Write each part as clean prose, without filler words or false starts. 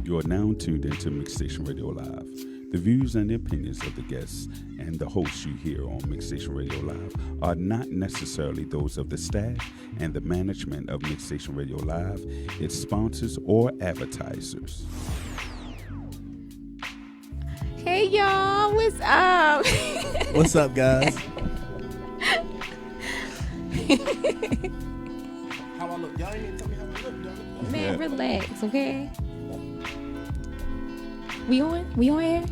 You are now tuned into Mixstation Radio Live. The views and the opinions of the guests and the hosts you hear on Mixstation Radio Live are not necessarily those of the staff and the management of Mixstation Radio Live, its sponsors, or advertisers. Hey y'all, what's up? What's up, guys? How I look? Y'all ain't even tell me how I look, dog. Man, relax, okay? We on? We on air?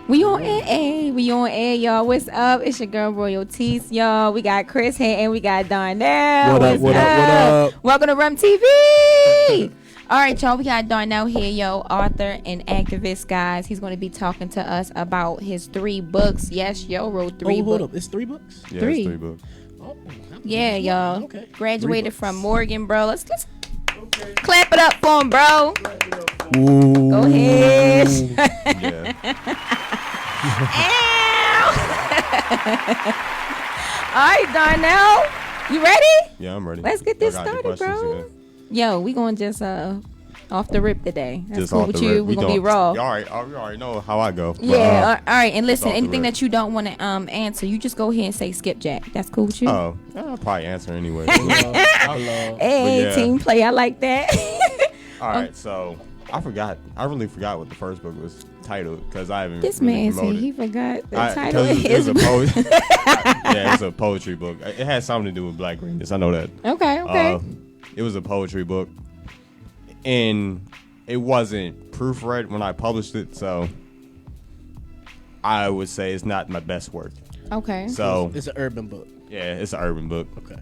We on air? Hey, we on air, y'all. What's up? It's your girl Royalties, y'all. We got Chris here and we got Darnell. What up? What up? Welcome to Rum TV. All right, y'all. We got Darnell here, yo, author and activist, guys. He's going to be talking to us about his 3 books. Yes, yo, wrote 3 books. Hold up. It's 3 books? Yeah, 3. it's 3 books. Oh, Yeah, y'all. Okay. Graduated 3 from books. Morgan, bro. Let's Okay. clap it up for him, bro. Ooh. Go ahead. Yeah. All right, Darnell, you ready? Yeah, I'm ready. Let's get this Y'all got any started, questions bro. today? Yo, we going just off the rip today. That's Just cool off with the you. rip. We're gonna be don't- raw. You already know how I go. But, Yeah. All right. And just listen, off the anything rip. that you don't want to answer, you just go ahead and say skip Jack. That's cool with you. Oh, I'll probably answer anyway. Hello. Hey, yeah. team play. I like that. All right, so I really forgot what the first book was titled because I haven't. This really man said promoted. he forgot the title of 'cause it was his a book. yeah, it's a poetry book. It has something to do with Black greenness. I know that. Okay. It was a poetry book, and it wasn't proofread when I published it, so I would say it's not my best work. Okay. So It's an urban book. yeah, it's an urban book. Okay.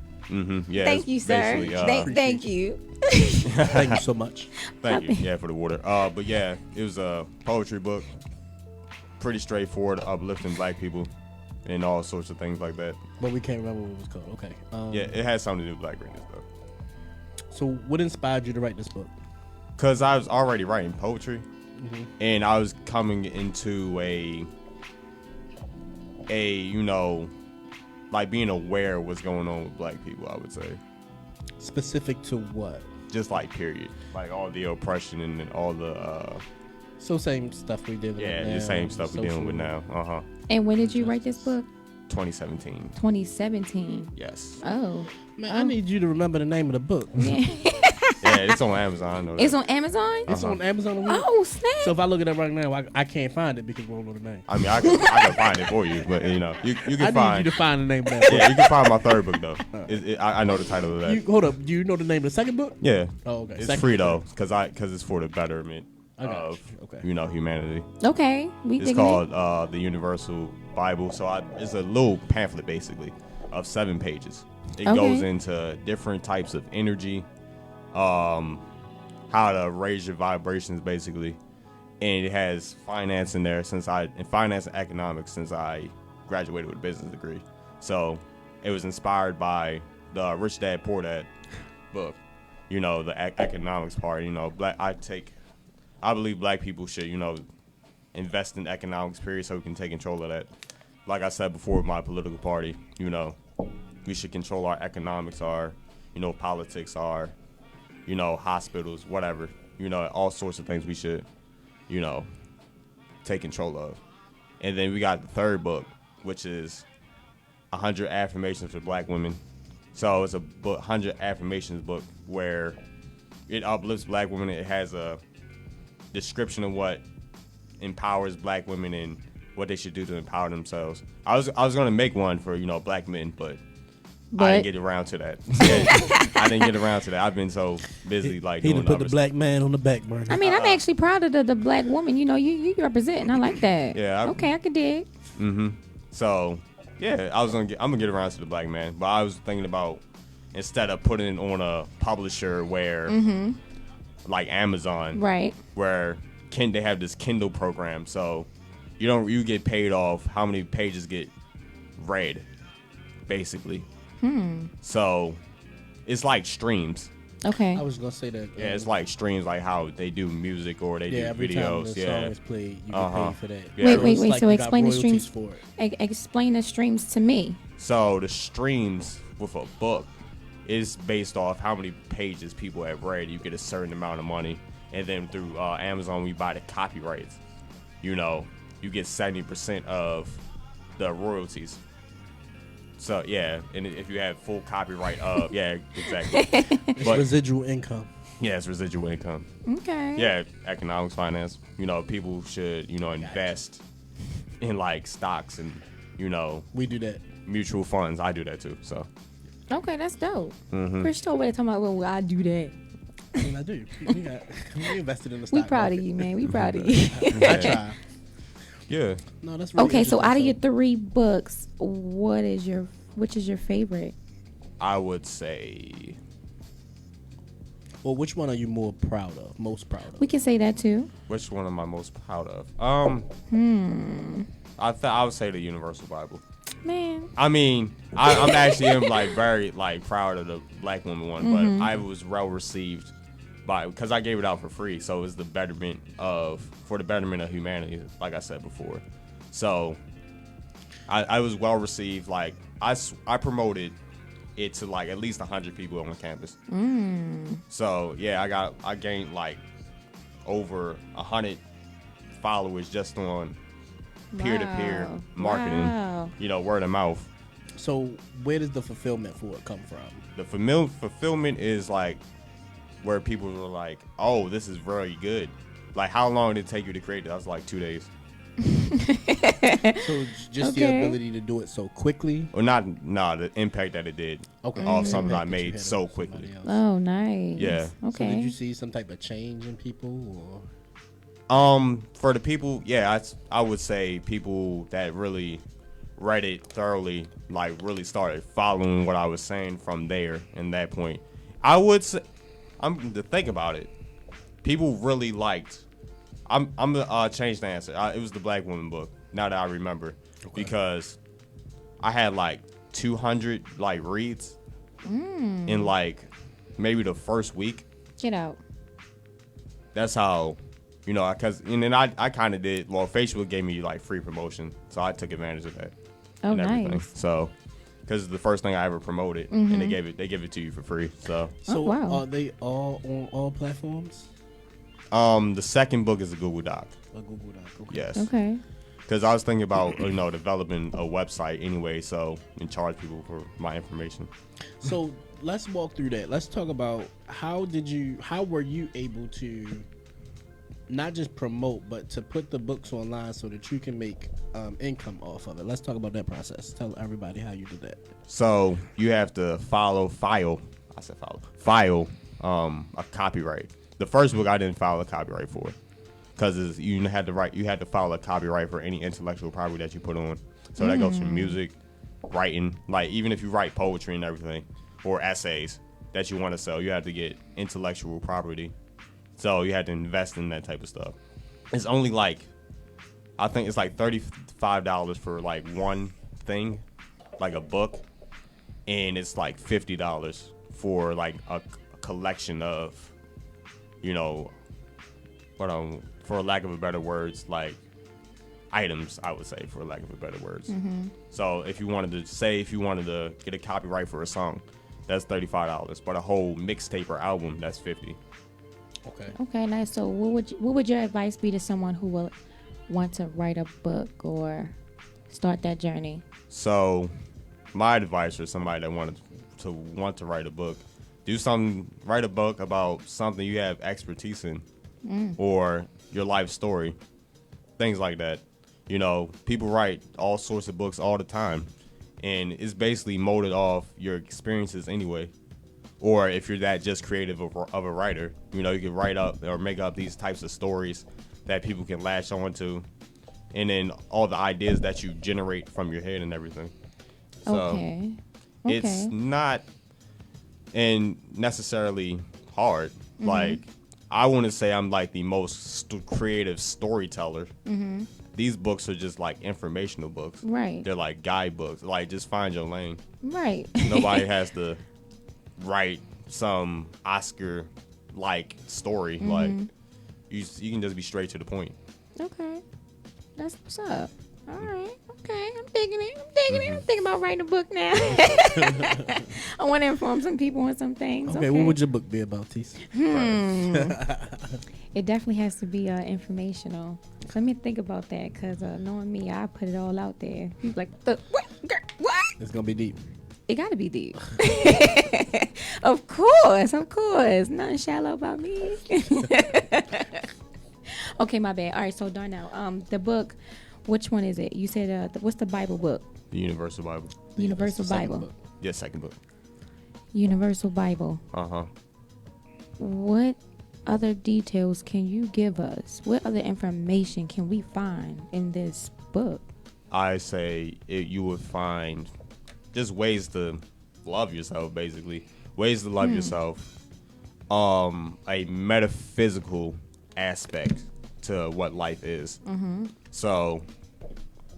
Yeah. Thank it's you, sir. basically, Thank you. Thank you so much. Thank you. Yeah, for the water. But yeah, it was a poetry book. Pretty straightforward, uplifting Black people, and all sorts of things like that. But we can't remember what it was called. Okay. Yeah, it has something to do with Black greenness though. So what inspired you to write this book? Cause I was already writing poetry, and I was coming into a like being aware of what's going on with Black people. I would say, Specific to what? just like period, like all the oppression and all the So same stuff we dealing with now. the same stuff we're dealing with social- now. And when did you write this book? 2017. 2017. Yes. Oh. Man, I need you to remember the name of the book. Yeah, it's on Amazon. I know that. It's on Amazon? It's on Amazon. Oh, snap. So if I look it up right now, I can't find it because we don't know the name. I mean, I can find it for you, but you can I find. need you to find the name of that book. Yeah, you can find my third book though. I know the title of that. Hold up. Do you know the name of the second book? Yeah. Oh, okay. It's Second free book. though, because it's for the betterment I got of you. Okay. humanity. Okay. We It's digging called the Universal Bible. So it's a little pamphlet basically of 7 pages. It Okay. goes into different types of energy, how to raise your vibrations basically, and it has finance in there finance and economics since I graduated with a business degree. So it was inspired by the Rich Dad Poor Dad book. The economics part. I believe Black people should invest in economics period so we can take control of that. Like I said before with my political party, we should control our economics, our politics, our hospitals, whatever, all sorts of things we should take control of. And then we got the third book, which is 100 affirmations for Black women. So it's a book, 100 affirmations book where it uplifts Black women. It has a description of what empowers Black women and what they should do to empower themselves. I was gonna make one for Black men, but I didn't get around to that. Yeah, I didn't get around to that. I've been so busy He doing done put other the black man on the back burner. I mean, I'm actually proud of the Black woman. You representing. I like that. Yeah, Okay, I can dig. So, yeah, I'm gonna get around to the Black man, but I was thinking about instead of putting it on a publisher where, like Amazon, Right. where they have this Kindle program, so you get paid off how many pages get read, basically. So, it's like streams. Okay. I was gonna say that. Yeah, it's like streams, like how they do music or they do every time videos. the song is played, you get paid for that. Yeah. Wait. It's like So you got explain the royalties streams. for it. Explain the streams to me. So the streams with a book is based off how many pages people have read. You get a certain amount of money, And then through Amazon, we buy the copyrights. You get 70% of the royalties. So yeah, and if you have full copyright of exactly. It's residual income. Yeah, it's residual income. Okay. Yeah, economics, finance. People should invest in like stocks and We do that. mutual funds. I do that too. So Okay, that's dope. Chris told me talking about, well, I do that. I mean, I do. We invested in the stock We proud of market. you, man. We proud of you. I try. yeah. No, that's really Okay, so out of your interesting. 3 books, which is your favorite? I would say Well, which one are you most proud of? We can say that too. which one am I most proud of? I would say the Universal Bible. Man. I mean, I'm actually like very like proud of the Black Woman one, but I was well received because I gave it out for free, so it was for the betterment of humanity, like I said before. So I was well received. Like I promoted it to like at least 100 people on the campus. So yeah, I gained like over 100 followers just on peer-to-peer Wow. marketing. Wow. Word of mouth. So where does the fulfillment for it come from? The fulfillment is like where people were like, "Oh, this is very good." Like, how long did it take you to create that? I was like 2 days. So just the Okay. ability to do it so quickly. Or not? No, the impact that it did. Okay. Off something I Impact that you made had so on quickly. somebody else. Oh, nice. Yeah. So Okay. did you see some type of change in people, or For the people, I would say people that really read it thoroughly, like really started following what I was saying from there and that point. I would say, to think about it, people really liked. I'm gonna change the answer. It was the Black Woman book. Now that I remember, because I had like 200 like reads in like maybe the first week. Get out. That's how, and then I kind of did. Well, Facebook gave me like free promotion, so I took advantage of that. Oh, and everything. nice. So, because it's the first thing I ever promoted, and they give it to you for free. So, wow. are they all on all platforms? the second book is a Google Doc. Or Google Doc? Okay. Yes. Okay. Because I was thinking about developing a website anyway, and charge people for my information. So let's walk through that. Let's talk about how were you able to not just promote, but to put the books online so that you can make income off of it. Let's talk about that process. Tell everybody how you did that. So you have to file a copyright. The first book I didn't file a copyright for, because you had to file a copyright for any intellectual property that you put on. So that goes from music, writing, like even if you write poetry and everything, or essays that you want to sell, you have to get intellectual property. So you had to invest in that type of stuff. It's only like, I think it's like $35 for like one thing, like a book, and it's like $50 for like a collection of, for lack of a better words, like items, I would say, for lack of a better words. So if you wanted to get a copyright for a song, that's $35. But a whole mixtape or album, that's $50. Okay. Okay, nice. So what would your advice be to someone who will want to write a book or start that journey? So my advice for somebody that want to write a book, write a book about something you have expertise in, or your life story, things like that. People write all sorts of books all the time, and it's basically molded off your experiences anyway. Or if you're that just creative of a writer, you can write up or make up these types of stories that people can latch on to, and then all the ideas that you generate from your head and everything. So Okay. it's not necessarily hard. Like, I want to say I'm like the most creative storyteller. These books are just like informational books. Right. They're like guidebooks. Like, just find your lane. Right. Nobody has to write some Oscar-like story. Like, you can just be straight to the point. Okay. That's what's up. All right. Okay. I'm digging it. I'm thinking about writing a book now. I want to inform some people on some things. Okay, what would your book be about, Tease? It definitely has to be informational. So let me think about that, because knowing me, I put it all out there. He's like, what? It's going to be deep. It got to be deep. Of course. Nothing shallow about me. Okay, my bad. All right, so Darnell, the book, which one is it? You said, what's the Bible book? The Universal Bible. Universal Bible. Book. Yeah, second book. Universal Bible. What other details can you give us? What other information can we find in this book? I say you would find just ways to love yourself, basically. Ways to love yourself. A metaphysical aspect to what life is. So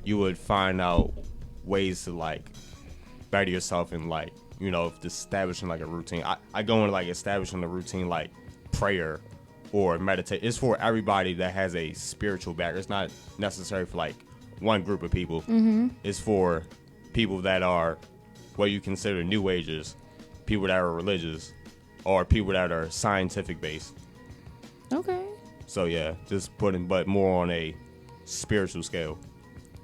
you would find out ways to like better yourself and like, you know, establishing like a routine. I go into like establishing a routine like prayer or meditate. It's for everybody that has a spiritual background. It's not necessary for like one group of people. It's for people that are what you consider new agers, people that are religious, or people that are scientific based. Okay. So yeah, just putting but more on a spiritual scale.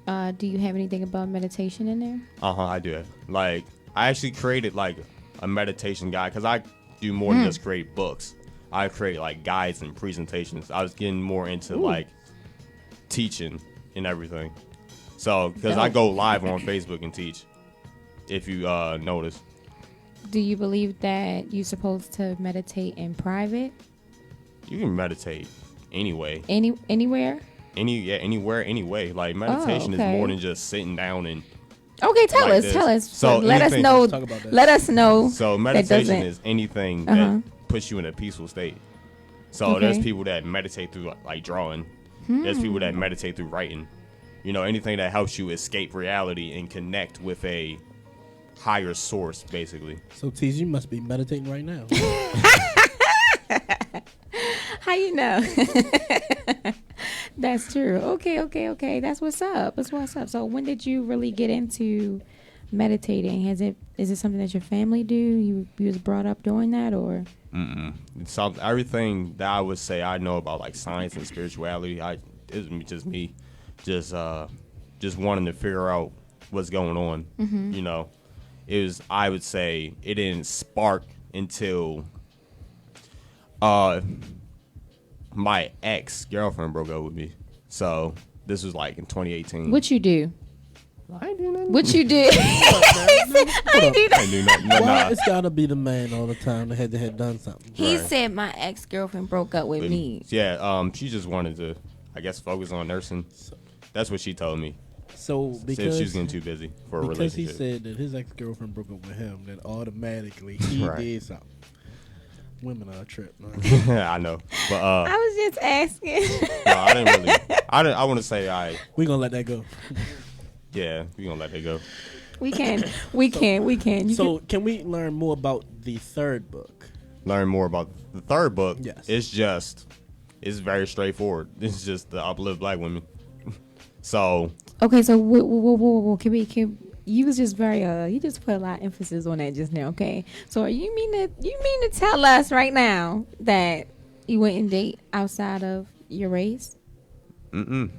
Do you have anything about meditation in there? I do. Like I actually created like a meditation guide because I do more than just create books. I create like guides and presentations. I was getting more into like teaching and everything. So because I go live on Facebook and teach, if you notice. Do you believe that you're supposed to meditate in private? You can meditate anyway. Anywhere? Anywhere, anyway. Like meditation is more than just sitting down and. Okay, tell like us. So let us anything, know. Talk about that. Let us know. So meditation is anything that puts you in a peaceful state. So there's people that meditate through like drawing. There's people that meditate through writing. You know, anything that helps you escape reality and connect with a higher source, basically. So, Tease, you must be meditating right now. How you know? That's true. Okay. That's what's up. So when did you really get into meditating? Is it something that your family do? You was brought up doing that, or? It's everything that I would say I know about like science and spirituality. It's just me, just wanting to figure out what's going on. You know, I would say it didn't spark until my ex-girlfriend broke up with me. So this was like in 2018. What you do? I ain't do nothing. What you did? I ain't do nothing. Why it's gotta be the man all the time that had done something? He said my ex-girlfriend broke up with me. Yeah, she just wanted to, I guess, focus on nursing. That's what she told me. So because Said she was getting too busy for a because relationship. he said that his ex-girlfriend broke up with him, then automatically he did something. Women are a trip, man. I know, but I was just asking. no, I didn't really. I want to say We gonna let that go. Yeah, we gonna let that go. We can. You can we learn more about the third book? Learn more about the third book. Yes. It's very straightforward. It's just to uplift black women. So. Okay, so whoa, you was just very you just put a lot of emphasis on that just now. Okay, so you mean to tell us right now that you wouldn't date outside of your race? Mm-mm.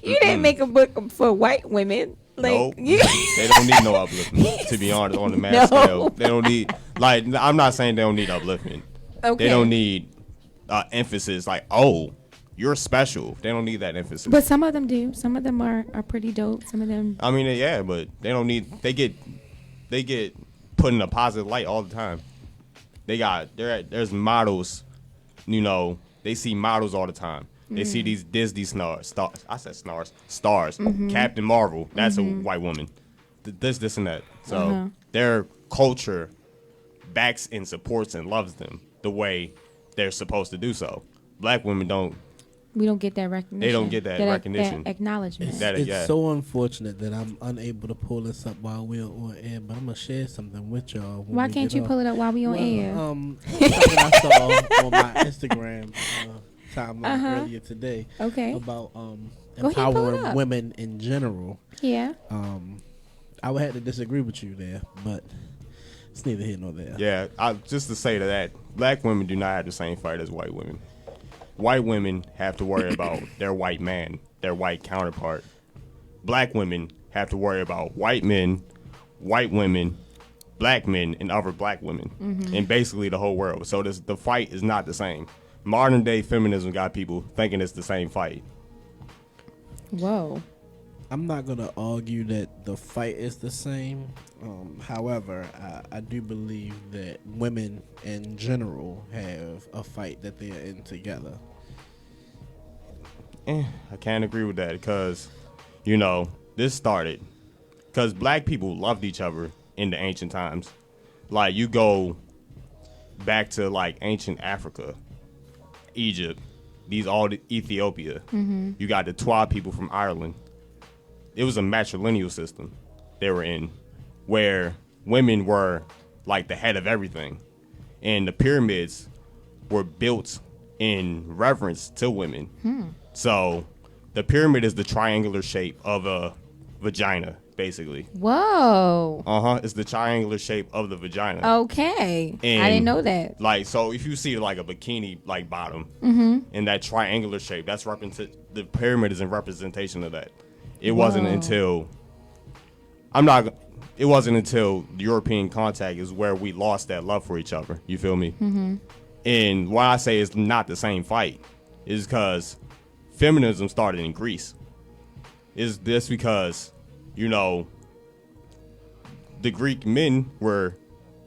you didn't make a book for white women. Like, nope. They don't need no upliftment. To be honest, on the mass scale, they don't need. Like, I'm not saying they don't need upliftment. Okay. They don't need emphasis. Like, oh, you're special. They don't need that emphasis. But some of them do. Some of them are pretty dope. Some of them. I mean, yeah, but they don't need. They get put in a positive light all the time. There's models. You know, they see models all the time. They see these Disney stars. I said stars. Captain Marvel. That's a white woman. This and that. So their culture backs and supports and loves them the way they're supposed to do so. Black women don't. We don't get that recognition. They don't get that recognition. That acknowledgement. It's so unfortunate that I'm unable to pull this up while we're on air, but I'm going to share something with y'all. Why can't you pull it up while we on air? Something I saw on my Instagram timeline earlier today. Okay. About, Go ahead, pull it empowering up. women in general. Yeah. I would have to disagree with you there, but it's neither here nor there. Yeah, just to say to that, black women do not have the same fight as white women. White women have to worry about their white man, their white counterpart. Black women have to worry about white men, white women, black men, and other black women, and basically the whole world. So the fight is not the same. Modern day feminism got people thinking it's the same fight. Whoa. I'm not going to argue that the fight is the same. However, I do believe that women in general have a fight that they're in together. I can't agree with that because, this started because black people loved each other in the ancient times. Like, you go back to, like, ancient Africa, Egypt, Ethiopia. You got the Twa people from Ireland. It was a matrilineal system they were in where women were, like, the head of everything. And the pyramids were built in reverence to women. So the pyramid is the triangular shape of a vagina, basically. Whoa. It's the triangular shape of the vagina. Okay. And, I didn't know that. Like, so if you see like a bikini like bottom in that triangular shape, that's the pyramid is in representation of that. It wasn't until European contact is where we lost that love for each other. You feel me? And why I say it's not the same fight is because feminism started in Greece. Is this because, the Greek men were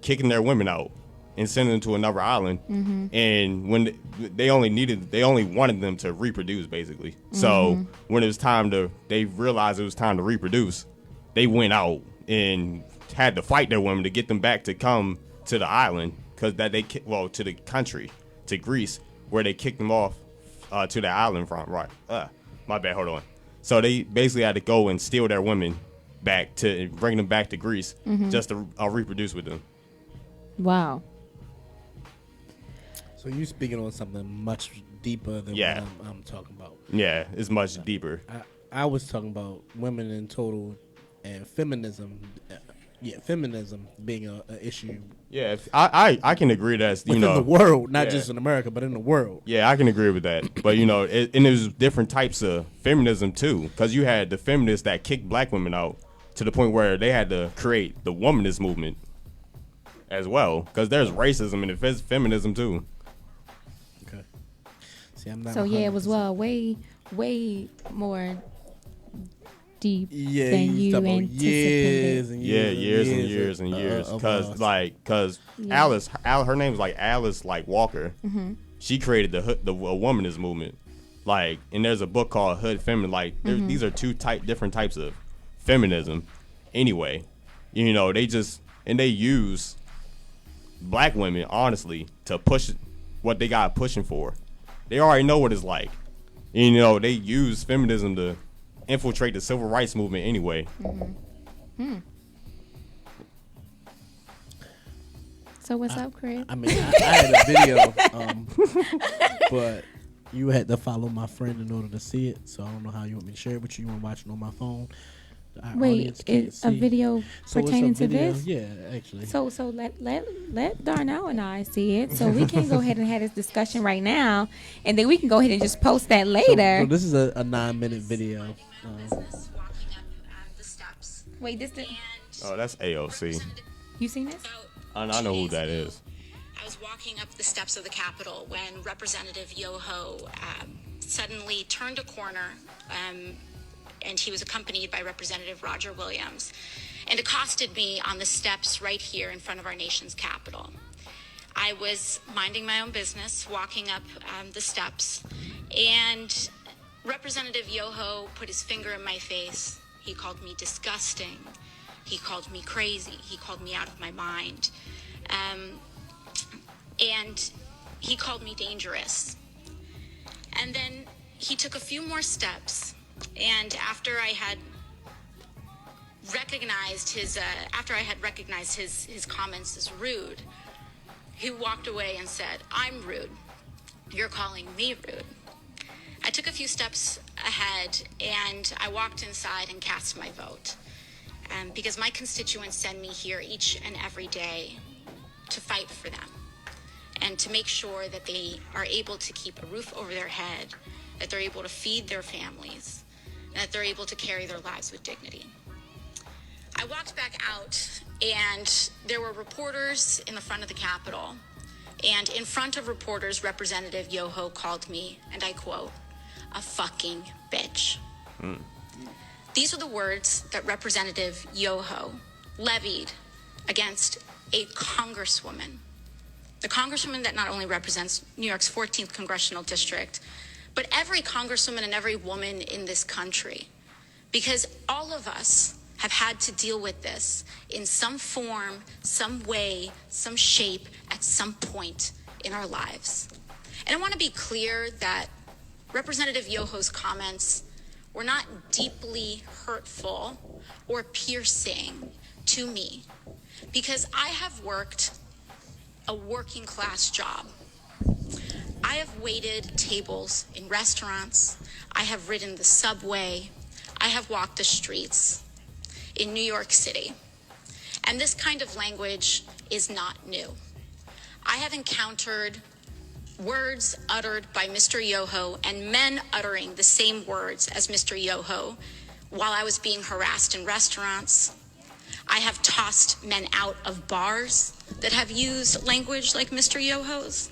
kicking their women out and sending them to another island, and when they only wanted them to reproduce, basically. So when it was they realized it was time to reproduce, they went out and had to fight their women to get them back to come to the island, to the country, to Greece, where they kicked them off to the island from. Right, my bad. Hold on. So they basically had to go and steal their women back to bring them back to Greece just to reproduce with them. Wow. So you speaking on something much deeper than what I'm talking about. Yeah, it's much deeper. I was talking about women in total and feminism. Feminism being a issue. Yeah, I can agree that's within the world, not just in America, but in the world. Yeah, I can agree with that. But and there's different types of feminism too, because you had the feminists that kicked black women out to the point where they had to create the womanist movement as well, because there's racism and there's feminism too. Okay. See, I'm not. So yeah, it was way more deep than you anticipated. Years and years. Because Alice, her name was like Alice Walker. She created the womanist movement. Like, and there's a book called Hood Feminine. Like, these are different types of feminism. Anyway, they use black women, honestly, to push what they got pushing for. They already know what it's like. They use feminism to infiltrate the civil rights movement anyway. So what's up, Chris? I mean, I had a video, but you had to follow my friend in order to see it. So I don't know how you want me to share it with you. You want to watch it on my phone? Wait, it's a video pertaining to this? Yeah, actually. So let Darnell and I see it, so we can go ahead and have this discussion right now, and then we can go ahead and just post that later. So this is a 9-minute video. Wait, Oh, that's AOC. You seen this? I know who that is. I was walking up the steps of the Capitol when Representative Yoho suddenly turned a corner, and he was accompanied by Representative Roger Williams, and accosted me on the steps right here in front of our nation's Capitol. I was minding my own business, walking up the steps, and Representative Yoho put his finger in my face. He called me disgusting. He called me crazy. He called me out of my mind. And he called me dangerous. And then he took a few more steps. And after I had recognized his comments as rude, he walked away and said, "I'm rude. You're calling me rude." I took a few steps ahead and I walked inside and cast my vote. Because my constituents send me here each and every day to fight for them and to make sure that they are able to keep a roof over their head, that they're able to feed their families, and that they're able to carry their lives with dignity. I walked back out and there were reporters in the front of the Capitol, and in front of reporters, Representative Yoho called me, and I quote, "a fucking bitch." These are the words that Representative Yoho levied against a congresswoman, the congresswoman that not only represents New York's 14th congressional district, but every congresswoman and every woman in this country, because all of us have had to deal with this in some form, some way, some shape, at some point in our lives. And I want to be clear that Representative Yoho's comments were not deeply hurtful or piercing to me, because I have worked a working class job. I have waited tables in restaurants. I have ridden the subway. I have walked the streets in New York City. And this kind of language is not new. I have encountered words uttered by Mr. Yoho and men uttering the same words as Mr. Yoho while I was being harassed in restaurants. I have tossed men out of bars that have used language like Mr. Yoho's.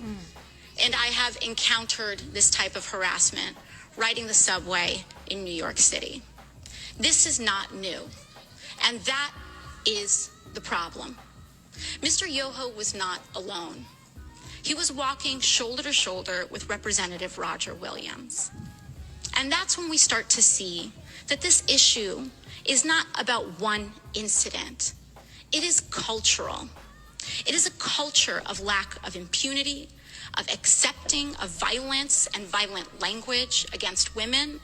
And I have encountered this type of harassment riding the subway in New York City. This is not new. And that is the problem. Mr. Yoho was not alone. He was walking shoulder to shoulder with Representative Roger Williams. And that's when we start to see that this issue is not about one incident. It is cultural. It is a culture of lack of impunity, of accepting of violence and violent language against women,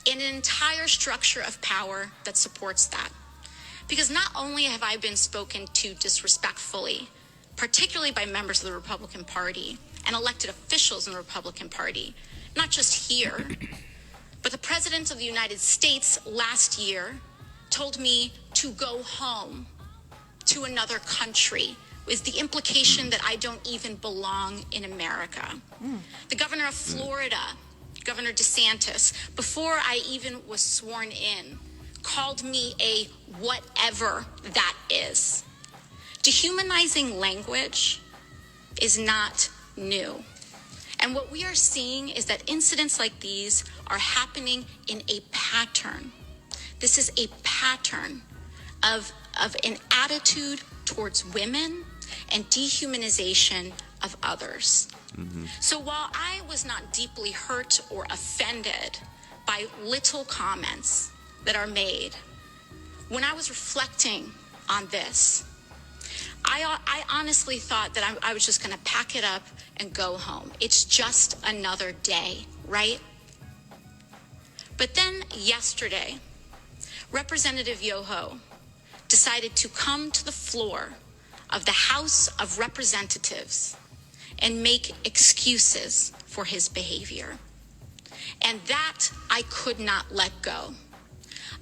and an entire structure of power that supports that. Because not only have I been spoken to disrespectfully, particularly by members of the Republican Party and elected officials in the Republican Party, not just here, but the President of the United States last year told me to go home to another country, with the implication that I don't even belong in America. The governor of Florida, Governor DeSantis, before I even was sworn in, called me a whatever that is. Dehumanizing language is not new. And what we are seeing is that incidents like these are happening in a pattern. This is a pattern of an attitude towards women and dehumanization of others. So while I was not deeply hurt or offended by little comments that are made, when I was reflecting on this, I honestly thought that I was just going to pack it up and go home. It's just another day, right? But then yesterday, Representative Yoho decided to come to the floor of the House of Representatives and make excuses for his behavior. And that I could not let go.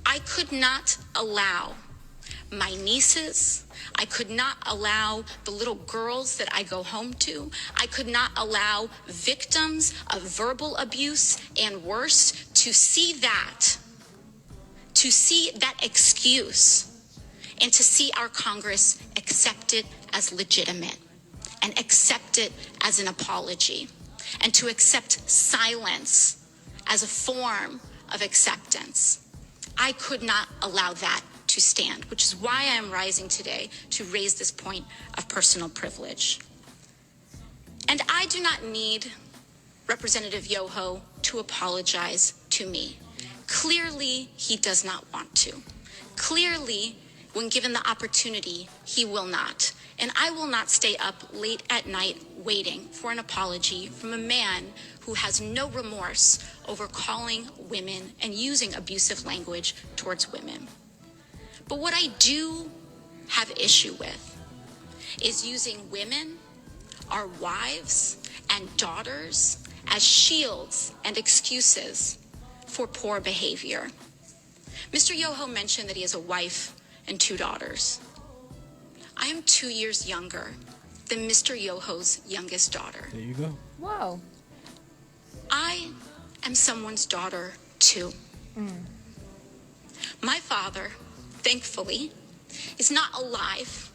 I could not allow my nieces, I could not allow the little girls that I go home to, I could not allow victims of verbal abuse and worse to see that excuse, and to see our Congress accept it as legitimate and accept it as an apology, and to accept silence as a form of acceptance. I could not allow that to stand, which is why I am rising today to raise this point of personal privilege. And I do not need Representative Yoho to apologize to me. Clearly, he does not want to. Clearly, when given the opportunity, he will not. And I will not stay up late at night waiting for an apology from a man who has no remorse over calling women and using abusive language towards women. But what I do have issue with is using women, our wives and daughters, as shields and excuses for poor behavior. Mr. Yoho mentioned that he has a wife and 2 daughters. I am 2 years younger than Mr. Yoho's youngest daughter. There you go. Whoa. I am someone's daughter too. My father, thankfully, is not alive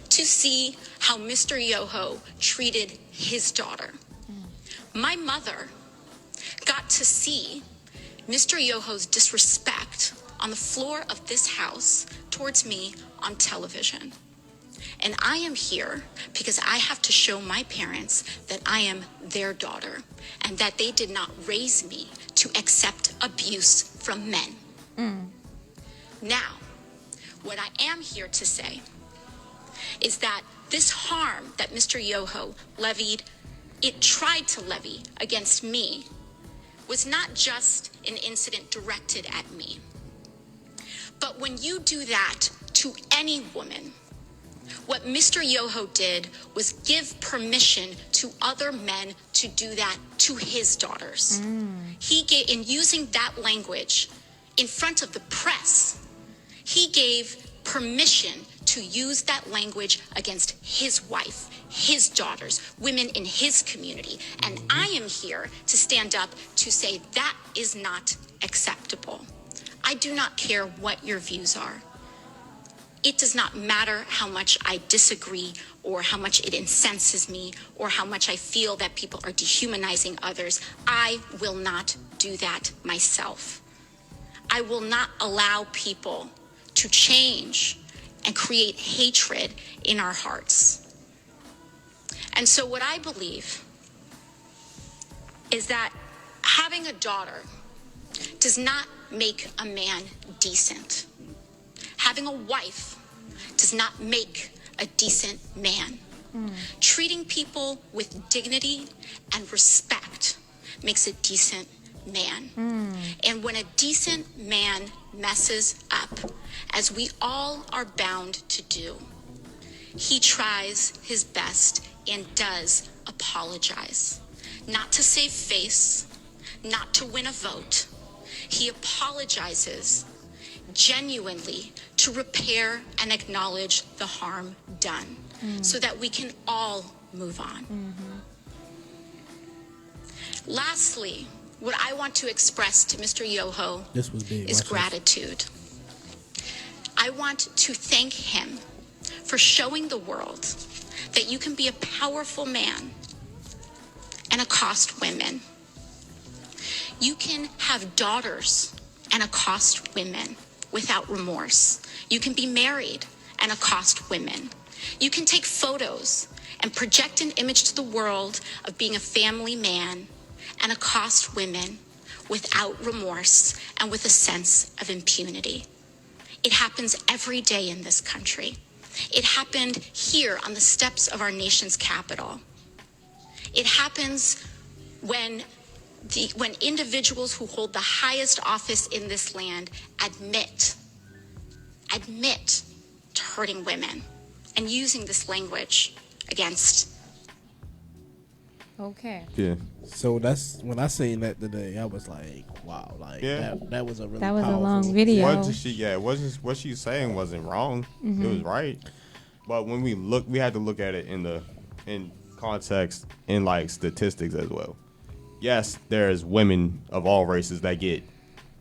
to see how Mr. Yoho treated his daughter. My mother got to see Mr. Yoho's disrespect on the floor of this house towards me on television. And I am here because I have to show my parents that I am their daughter and that they did not raise me to accept abuse from men. Now, what I am here to say is that this harm that Mr. Yoho tried to levy against me was not just an incident directed at me. But when you do that to any woman, what Mr. Yoho did was give permission to other men to do that to his daughters. He gave, in using that language in front of the press, he gave permission to use that language against his wife, his daughters, women in his community. And I am here to stand up to say that is not acceptable. I do not care what your views are. It does not matter how much I disagree or how much it incenses me or how much I feel that people are dehumanizing others. I will not do that myself. I will not allow people to change and create hatred in our hearts. And so what I believe is that having a daughter does not make a man decent. Having a wife does not make a decent man. Treating people with dignity and respect makes a decent man. And when a decent man messes up, as we all are bound to do, he tries his best and does apologize. Not to save face, not to win a vote. He apologizes genuinely to repair and acknowledge the harm done so that we can all move on. Lastly, what I want to express to Mr. Yoho This was big. is Watch this. gratitude. I want to thank him for showing the world that you can be a powerful man and accost women. You can have daughters and accost women without remorse. You can be married and accost women. You can take photos and project an image to the world of being a family man and accost women without remorse and with a sense of impunity. It happens every day in this country. It happened here on the steps of our nation's capital. It happens when individuals who hold the highest office in this land admit to hurting women and using this language against. Okay. Yeah. So that's when I seen that today. I was like, wow, like Yeah. that was a really That was a powerful long video. What she's saying wasn't wrong. It was right. But when we had to look at it in context, in like statistics as well. Yes, there's women of all races that get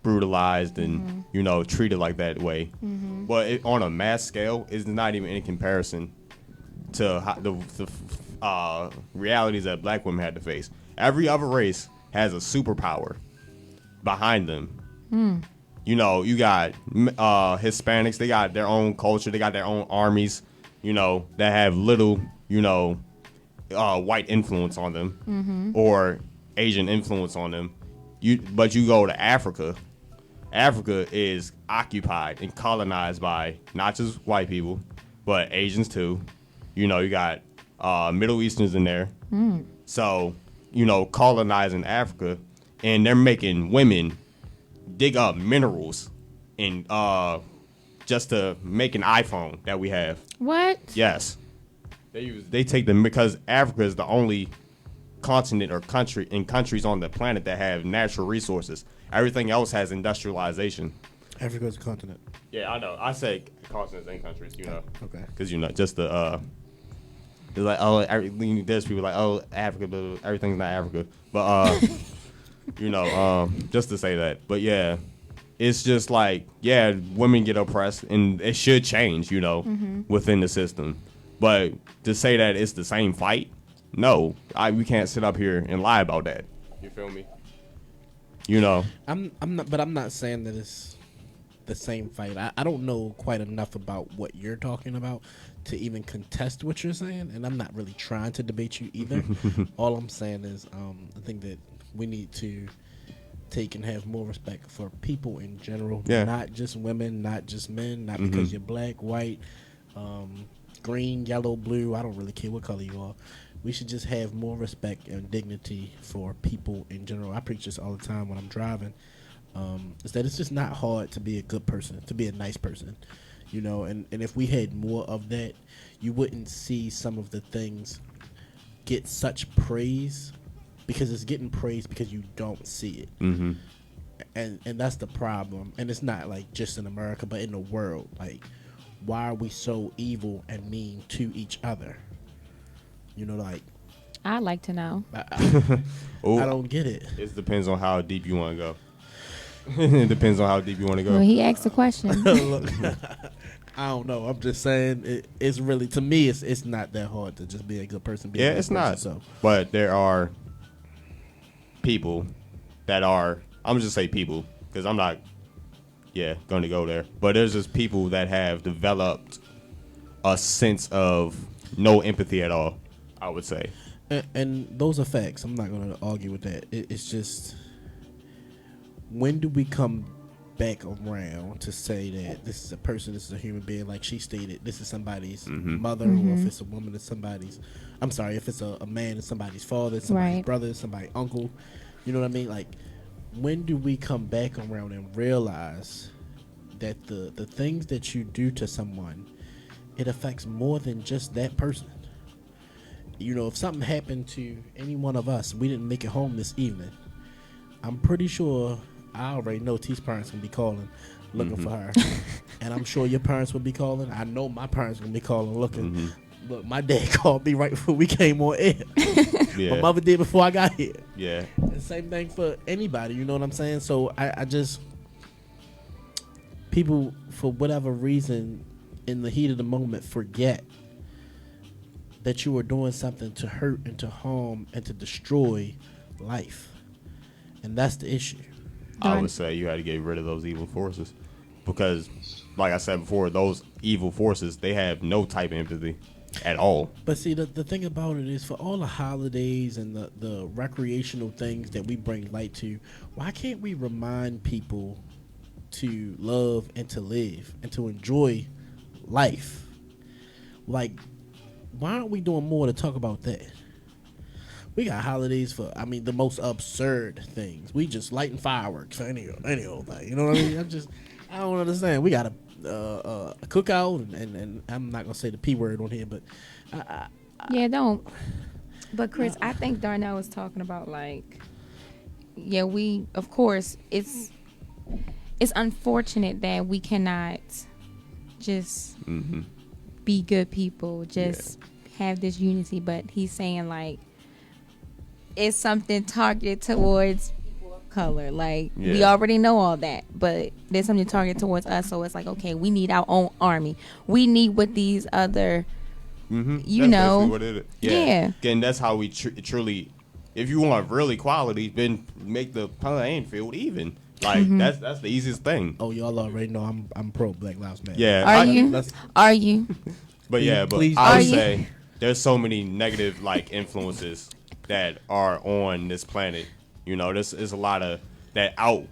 brutalized and treated like that way. But on a mass scale, it's not even in comparison to the realities that black women had to face. Every other race has a superpower behind them. You got Hispanics, they got their own culture, they got their own armies, that have little, white influence on them or Asian influence on them. But you go to Africa. Africa is occupied and colonized by not just white people, but Asians too. You got Middle Easterns in there. So, colonizing Africa, and they're making women dig up minerals and just to make an iPhone that we have. What? Yes. They take them because Africa is the only continent or countries on the planet that have natural resources. Everything else has industrialization. Africa's a continent. Yeah, I know. I say continents and countries, you know. Okay. Because, you know, just the, it's like, oh, there's people like, oh, Africa, but everything's not Africa. But, you know, just to say that. But, yeah, it's just like, yeah, women get oppressed, and it should change, you know, within the system. But to say that it's the same fight, no. We can't sit up here and lie about that. You feel me? You know. I'm not saying that it's the same fight. I don't know quite enough about what you're talking about to even contest what you're saying, and I'm not really trying to debate you either. All I'm saying is I think that we need to take and have more respect for people in general, not just women, not just men, not because you're black, white, green, yellow, blue. I don't really care what color you are. We should just have more respect and dignity for people in general. I preach this all the time when I'm driving. Is that it's just not hard to be a good person, to be a nice person, you know, and if we had more of that, you wouldn't see some of the things get such praise, because it's getting praised because you don't see it. And that's the problem. And it's not like just in America, but in the world. Like, why are we so evil and mean to each other? You know, like, I'd like to know. I don't get it. It depends on how deep you want to go. It depends on how deep you want to go. Well, he asked a question. Look, I don't know. I'm just saying it's really, to me, it's not that hard to just be a good person. Be a good it's person, not. So. But there are people that are, I'm just say people, because I'm not, going to go there. But there's just people that have developed a sense of no empathy at all, I would say. And those are facts. I'm not going to argue with that. It's just, when do we come back around to say that this is a person, this is a human being, like she stated, this is somebody's mother, or if it's a woman, it's somebody's, I'm sorry, if it's a man, it's somebody's father, somebody's brother, somebody's uncle, you know what I mean? Like, when do we come back around and realize that the things that you do to someone, it affects more than just that person? You know, if something happened to any one of us, we didn't make it home this evening, I'm pretty sure, I already know T's parents will be calling, looking for her. And I'm sure your parents will be calling. I know my parents will be calling, looking. Look, my dad called me right before we came on air. My mother did before I got here. Yeah. And same thing for anybody, you know what I'm saying? So I just, people, for whatever reason, in the heat of the moment, forget that you are doing something to hurt and to harm and to destroy life. And that's the issue. I would say you had to get rid of those evil forces, because, like I said before, those evil forces, they have no type of empathy at all. But see, the thing about it is, for all the holidays and the recreational things that we bring light to, why can't we remind people to love and to live and to enjoy life? Like, why aren't we doing more to talk about that? We got holidays for, I mean, the most absurd things. We just lighting fireworks for any old thing. You know what I mean? I don't understand. We got a cookout, and I'm not gonna say the P word on here, but don't. But Chris, I think Darnell was talking about, like, we, of course, it's unfortunate that we cannot just be good people, just have this unity. But he's saying, like, it's something targeted towards people of color. Like, we already know all that, but there's something targeted towards us. So it's like, okay, we need our own army. We need what these other, you know. What it is. Yeah. And that's how we truly, if you want real equality, then make the playing field even. Like, that's the easiest thing. Oh, y'all already know I'm pro Black Lives Matter. Yeah. Are you? But yeah, but I would say there's so many negative, like, influences that are on this planet. You know, there's a lot of that outshadow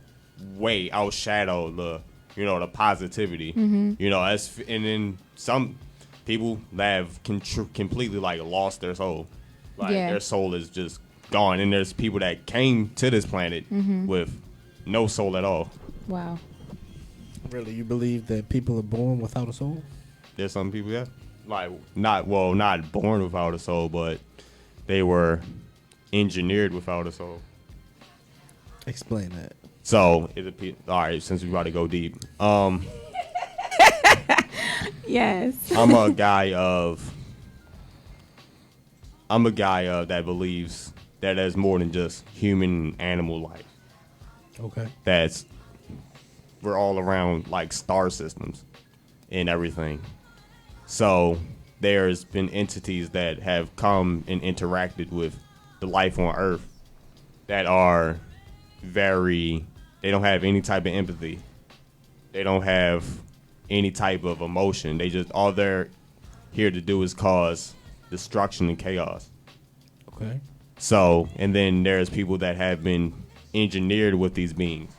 the, you know, the positivity. You know, and then some people that have completely, like, lost their soul. Like, their soul is just gone. And there's people that came to this planet with no soul at all. Wow. Really, you believe that people are born without a soul? There's some people, like, not born without a soul, but they were engineered without a soul. Explain that. So all right. Since we about to go deep, Yes. I'm a guy that believes that there's more than just human and animal life. Okay. We're all around like star systems and everything. So there's been entities that have come and interacted with the life on Earth that are they don't have any type of empathy. They don't have any type of emotion. All they're here to do is cause destruction and chaos. Okay. So, and then there's people that have been engineered with these beings.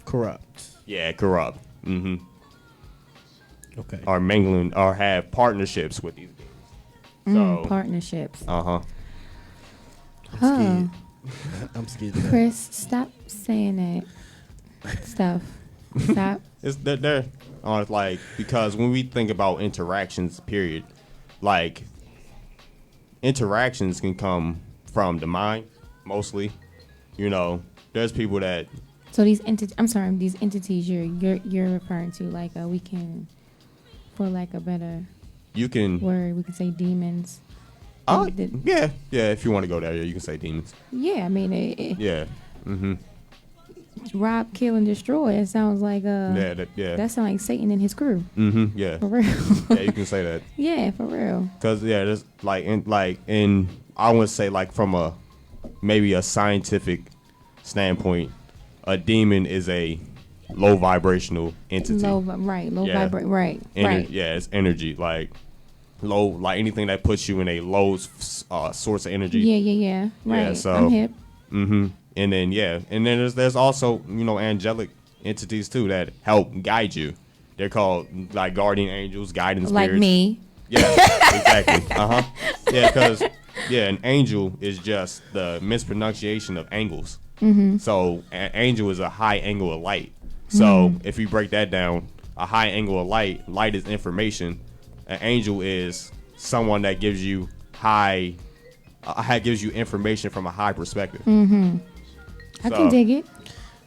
Corrupt. Yeah, corrupt. Mm-hmm. Okay. Are mingling or have partnerships with these beings. So, Partnerships. uh-huh. I'm scared. I'm scared of that. Chris, stop saying that stuff. Stop. They're like, because when we think about interactions, period, like interactions can come from the mind mostly. You know, there's people that. So these entities you're referring to, like we can, for like a better word, we can say demons. Yeah. If you want to go there, yeah, you can say demons. Yeah, I mean, Yeah. Mm-hmm. Rob, kill, and destroy. It sounds like Yeah. That sounds like Satan and his crew. Mm-hmm. Yeah. For real. Yeah, you can say that. Yeah, for real. Because there's in I would say like from maybe a scientific standpoint, a demon is a low vibrational entity. Low Yeah. right. Yeah, it's energy, like low, like anything that puts you in a low source of energy. Yeah. Right. Yeah, so I'm hip. Mm-hmm. And then there's also angelic entities too that help guide you. They're called like guardian angels, guidance spirits. Like me. Yeah, exactly. Yeah, because an angel is just the mispronunciation of angles. Mm-hmm. So an angel is a high angle of light. So if you break that down, a high angle of light is information. An angel is someone that gives you gives you information from a high perspective. Mm-hmm. I can dig it.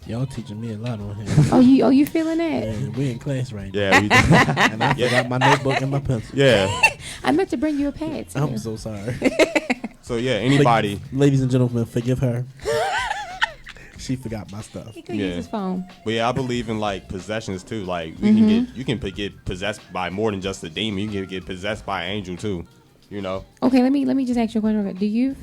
Y'all teaching me a lot on here. You feeling that? Yeah, we in class right now. Yeah, and I forgot my notebook and my pencil. Yeah. I meant to bring you a pad too. I'm so sorry. So yeah, anybody. Ladies and gentlemen, forgive her. She forgot my stuff. He could use his phone. But yeah, I believe in like possessions too. Like you can get possessed by more than just a demon. You can get possessed by an angel too. You know. Okay, let me just ask you a question.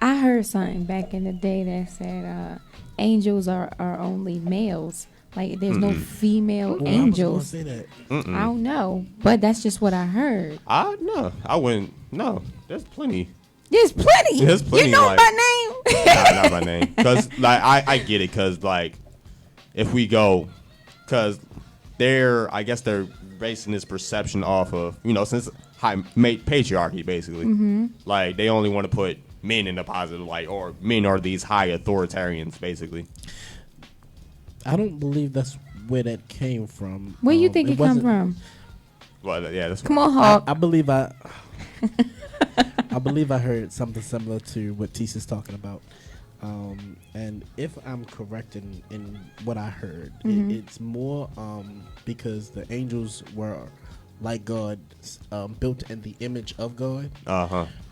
I heard something back in the day that said angels are only males. Like there's no female angels. I was gonna say that. I don't know, but that's just what I heard. No, I wouldn't. No, there's plenty. There's plenty. There's plenty. You know like, my name. Nah, not my name. Because like I get it. Because like if we go, because I guess they're basing this perception off of since patriarchy basically. Mm-hmm. Like they only want to put men in a positive light, or men are these high authoritarians basically. I don't believe that's where that came from. Where you think it come from? Well, yeah, that's Come on, Hawk. I believe I believe I heard something similar to what Tissa's talking about. And if I'm correct in what I heard, it's more because the angels were like God, built in the image of God.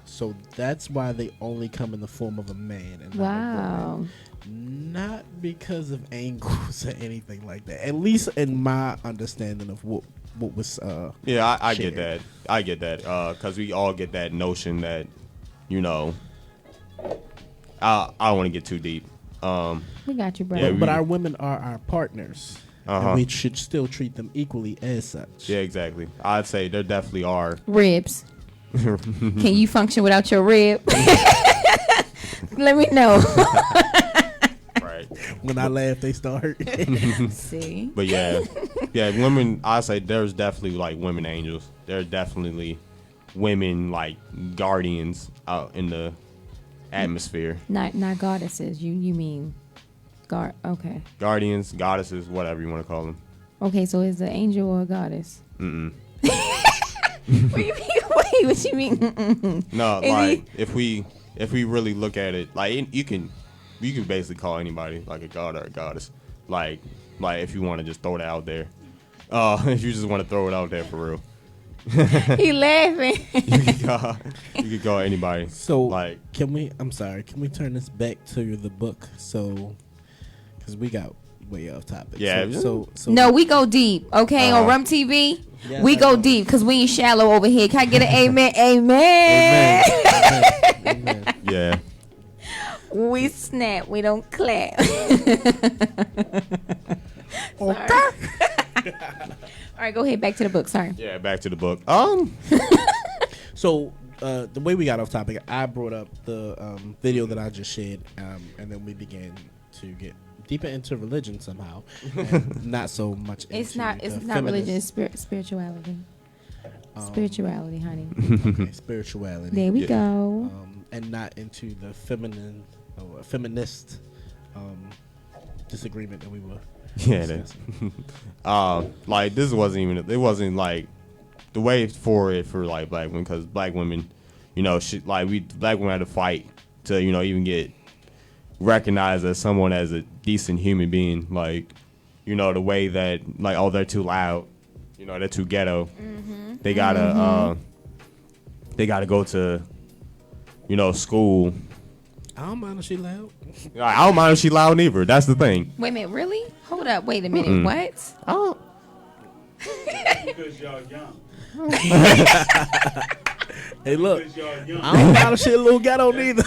So that's why they only come in the form of a man and not a woman. Not because of angles or anything like that. At least in my understanding of what was yeah, I shared. get that. I get that because we all get that notion that I don't want to get too deep. We got you, bro. Yeah, but our women are our partners. And we should still treat them equally as such. Yeah, exactly. I'd say there definitely are Ribs. Can you function without your rib? Let me know. right. When I laugh, they start. See. But yeah, women. I say there's definitely like women angels. There are definitely women like guardians out in the atmosphere. Not goddesses. You mean okay. Guardians, goddesses, whatever you want to call them. Okay, so is the angel or a goddess? What you mean? Wait, what you mean? No, like if we if we really look at it, like you can basically call anybody like a god or a goddess, like if you want to just throw it out there, if you just want to throw it out there for real. He laughing. You could call anybody. So like, can we turn this back to the book? So, because we got way off topic. Yeah. So No, we go deep. Okay, on Rum TV, Yes, we I go know. deep because we ain't shallow over here. Can I get an amen? Amen. Amen. yeah. We snap. We don't clap. Sorry. All right, go ahead. Back to the book. Sorry. Yeah, back to the book. So the way we got off topic, I brought up the video that I just shared, and then we began to get deeper into religion somehow, and not so much. It's into not. the It's not feminist, religion. It's spirituality. Spirituality, honey. Okay, spirituality. There we Yeah. go. And not into the feminine or feminist disagreement that we were. Yeah. discussing. Like this wasn't even. It wasn't like the way for like black women, because black women, you know, black women had to fight to, you know, even get recognized as someone as a decent human being. Like, you know, the way that like, oh, they're too loud, you know, they're too ghetto. They gotta go to, you know, school. I don't mind if she loud. I don't mind if she loud either. That's the thing. Wait a minute. Really? Hold up. Wait a minute. What? Oh. Because y'all young. Hey, look, Because y'all young. I don't mind if she a little ghetto neither.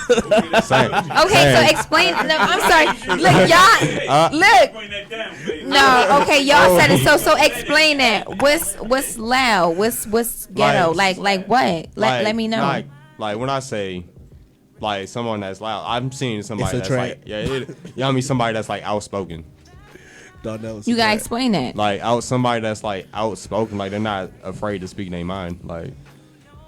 Same. Okay, so explain. No, I'm sorry. Look, y'all. Look. Bring that down, please. No. Okay, y'all said it. So explain that. What's loud? What's ghetto? Like what? Let me know. Like when I say like someone that's loud, I'm seeing somebody It's that's a like I mean somebody that's like outspoken. Darnell, You gotta explain that. Like somebody that's like outspoken, like they're not afraid to speak their mind, like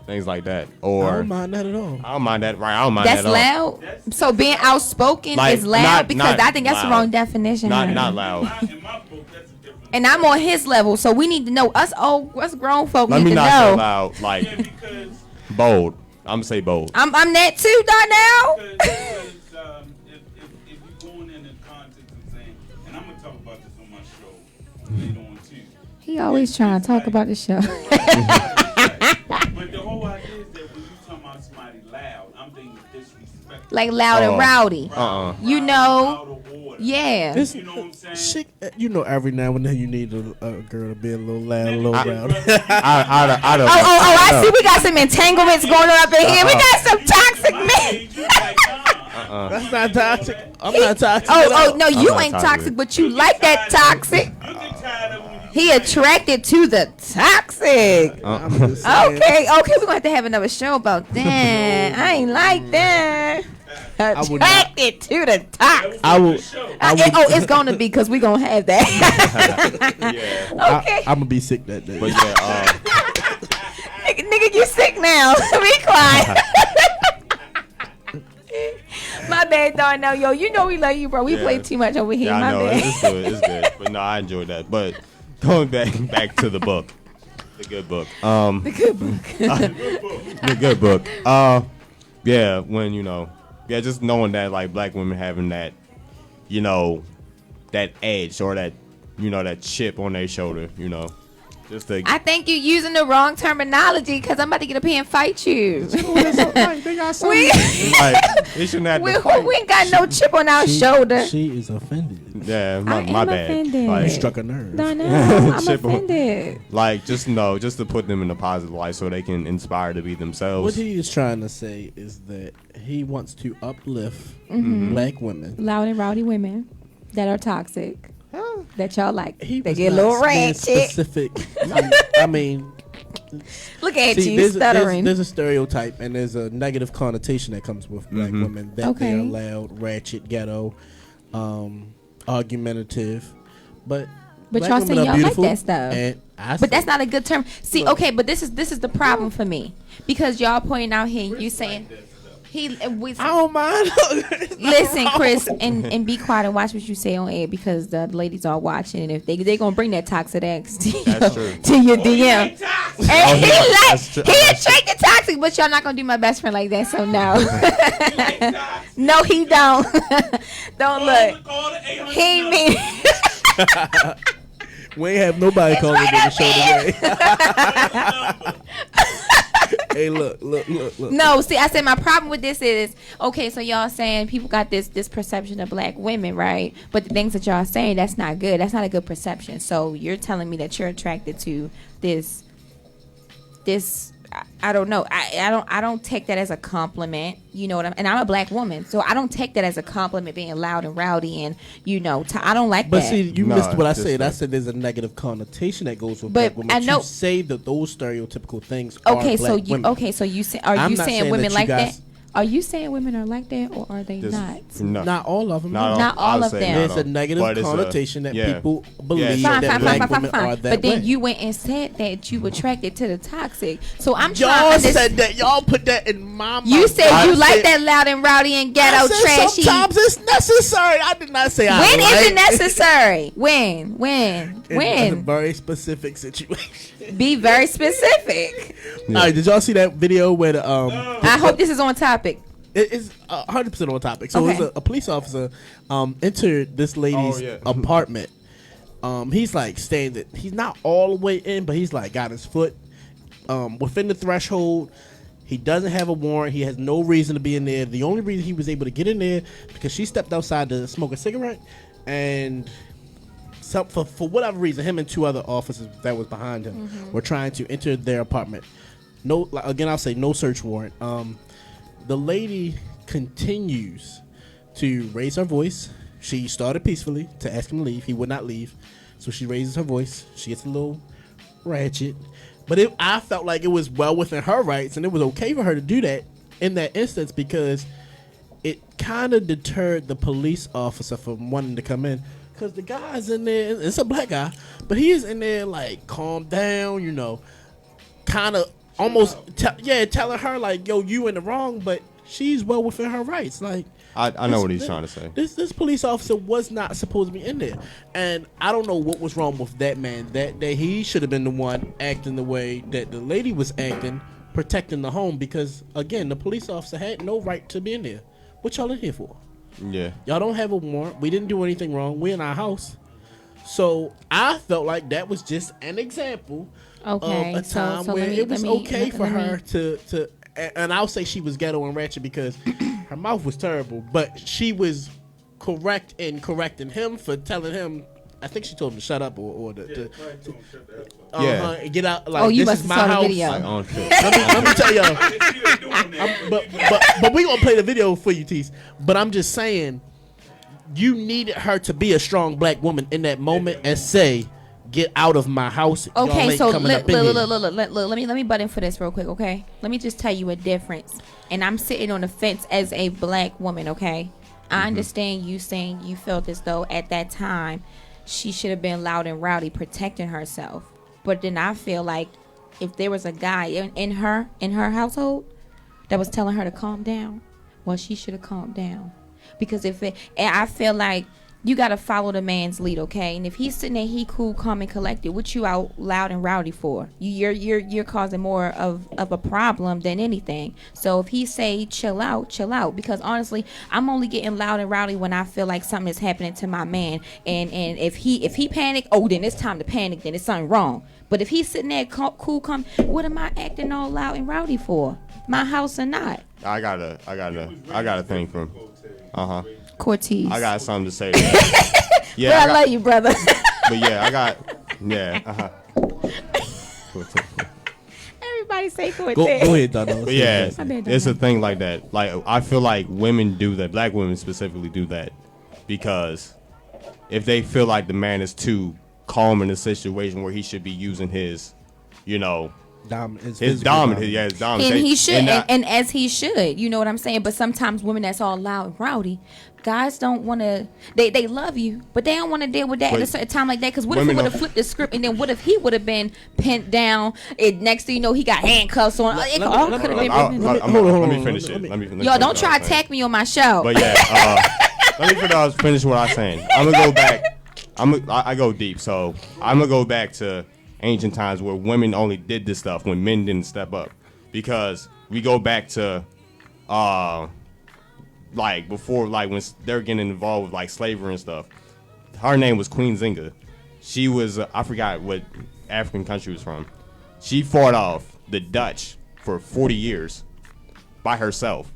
things like that. I Or don't mind that at all. I don't mind that, right? I don't mind That's that at all. loud. So being outspoken Like, is loud not- because not I think that's the loud. wrong definition. honey. Not loud. In my book, that's a different. And I'm on his level, so we need to know. Us grown folk Let need me to not say know. loud, Yeah, like because bold. I'm gonna say bold. I'm that too, Darnell. if you're going in the context of saying, and I'm gonna talk about this on my show later on too. He always trying to talk about the show. But the whole idea is that when you talking about somebody loud, I'm thinking disrespectful. Like loud and rowdy. You know. Out of order. Yeah. This- You know what I'm saying? She, you know, every now and then you need a girl to be a little loud, a little loud. I don't. I see. We got some entanglements going on up in here. We got some toxic men. That's not toxic. I'm not toxic. Oh no, you not ain't toxic. toxic, but you like that toxic. You get tired of when you He attracted to the toxic. I'm just saying. Okay, we're gonna have to have another show about that. I ain't like that. would not- Attracted to the toxic. I will. I will. It's gonna be because we gonna have that. Yeah. Okay, I'm gonna be sick that day. But yeah. nigga, you sick now? Be quiet. My bad, Darnell. Yo, you know we love you, bro. We Yeah. play too much over here. Yeah, My I know. bad. It's good. It's good. But no, I enjoyed that. But going back to the book, the good book. The good book. The good book. Yeah, when just knowing that like black women having that, that edge or that, that chip on their shoulder, just to. I think you're using the wrong terminology because I'm about to get up here and fight you. They got something. We, They shouldn't have we, to fight. we ain't got no chip on our shoulder. She is offended. Yeah, I my am bad. offended. You Like, struck a nerve. Darnell, I'm Chip on- offended. like just to put them in a positive light so they can inspire to be What themselves. he is trying to say is that he wants to uplift black women. Loud and rowdy women that are toxic. That y'all like. He They was get a not little being ratchet. specific. I mean, Look at see, you stuttering. there's a stereotype and there's a negative connotation that comes with black women that they are Okay. loud, ratchet, ghetto, argumentative, but But black y'all women say are y'all like beautiful, that stuff. and I But that's say- not a good term. See, okay, but this is the problem for me because y'all pointing out here. You saying I don't mind. Listen, Chris, and be quiet and watch what you say on air because the ladies are watching, and if they gonna bring that toxic ex to your DM. And he attracted toxic, but y'all not gonna do my best friend like that, so no. No, he don't. Don't look. He mean. We ain't have nobody calling right the show today. Hey, look. No, see, I said my problem with this is, okay, so y'all saying people got this perception of black women, right? But the things that y'all saying, that's not good. That's not a good perception. So you're telling me that you're attracted to this I don't know. I don't take that as a compliment. You know what I'm? And I'm a black woman, so I don't take that as a compliment. Being loud and rowdy, and I don't like that. But see, you missed what I said. I said there's a negative connotation that goes with black women. I know. You say that those stereotypical things. Okay, are so black women. So you say, are you saying women like that? Are you saying women are like that, or are they not? No. Not all of them. Not all of them. There's a negative connotation that people believe that black women are that But then way. you went and said that you attracted to the toxic. So I'm y'all said that. Y'all put that in my mouth. You said you like that loud and rowdy and ghetto trashy. Sometimes it's necessary. I did not say when is it necessary? When? In a very specific situation. Be very specific. All right, did y'all see that video where the I hope this is on topic. It is 100% on topic. So Okay. it was a police officer entered this lady's apartment. He's like standing. He's not all the way in, but he's like got his foot within the threshold. He doesn't have a warrant. He has no reason to be in there. The only reason he was able to get in there because she stepped outside to smoke a cigarette, and for whatever reason, him and two other officers that was behind him were trying to enter their apartment. No, again, I'll say no search warrant. The lady continues to raise her voice. She started peacefully to ask him to leave. He would not leave. So she raises her voice. She gets a little ratchet. But I felt like it was well within her rights, and it was okay for her to do that in that instance because it kind of deterred the police officer from wanting to come in. Because the guy's in there. It's a black guy. But he is in there like, calm down, kind of almost telling her like, yo, you in the wrong, but she's well within her rights. Like, I know what he's trying to say. This police officer was not supposed to be in there, and I don't know what was wrong with that man. That day he should have been the one acting the way that the lady was acting, protecting the home. Because again, the police officer had no right to be in there. What y'all in here for? Yeah, y'all don't have a warrant. We didn't do anything wrong. We in our house. So I felt like that was just an example of a time where it was okay for her to, and I'll say she was ghetto and ratchet because her mouth was terrible, but she was correct in correcting him for telling him. I think she told him to shut up or get out. Like, you this must is have my saw house. the video. Let me tell y'all. But we gonna play the video for you, Tease. But I'm just saying, you needed her to be a strong black woman in that moment and say, "Get out of my house." Okay, so look, let me butt in for this real quick, okay? Let me just tell you a difference. And I'm sitting on the fence as a black woman, okay? I understand you saying you felt as though at that time she should have been loud and rowdy protecting herself. But then I feel like if there was a guy in her household that was telling her to calm down, well, she should have calmed down. Because I feel like you got to follow the man's lead, okay? And if he's sitting there, he cool, calm, and collected, what you out loud and rowdy for? You're causing more of a problem than anything. So if he say chill out. Because honestly, I'm only getting loud and rowdy when I feel like something is happening to my man. And if he panic, then it's time to panic. Then it's something wrong. But if he's sitting there cool, calm, what am I acting all loud and rowdy for? My house or not? I got a thing from. CORTESE. I got something to say. Yeah, I love you, brother. But yeah, Everybody say CORTESE. Go ahead, Darnell. But yeah, it's a thing like that. Like, I feel like women do that. Black women specifically do that because if they feel like the man is too calm in a situation where he should be using his, His dominant. Yeah, his dominant. And he should, and and as he should. You know what I'm saying? But sometimes women that's all loud and rowdy, guys don't want to. They love you, but they don't want to deal with that at a certain time like that. Because what if he would have flipped the script, and then what if he would have been pinned down? And next thing you know, he got handcuffs on. Let me finish it. Yo, don't try to attack me on my show. But yeah, let me finish what I was saying. I'm gonna go back. I go deep, so I'm gonna go back to ancient times where women only did this stuff when men didn't step up, because we go back to like before, like when they're getting involved with like slavery and stuff. Her name was Queen Zinga. She was I forgot what African country was from. She fought off the Dutch for 40 years by herself.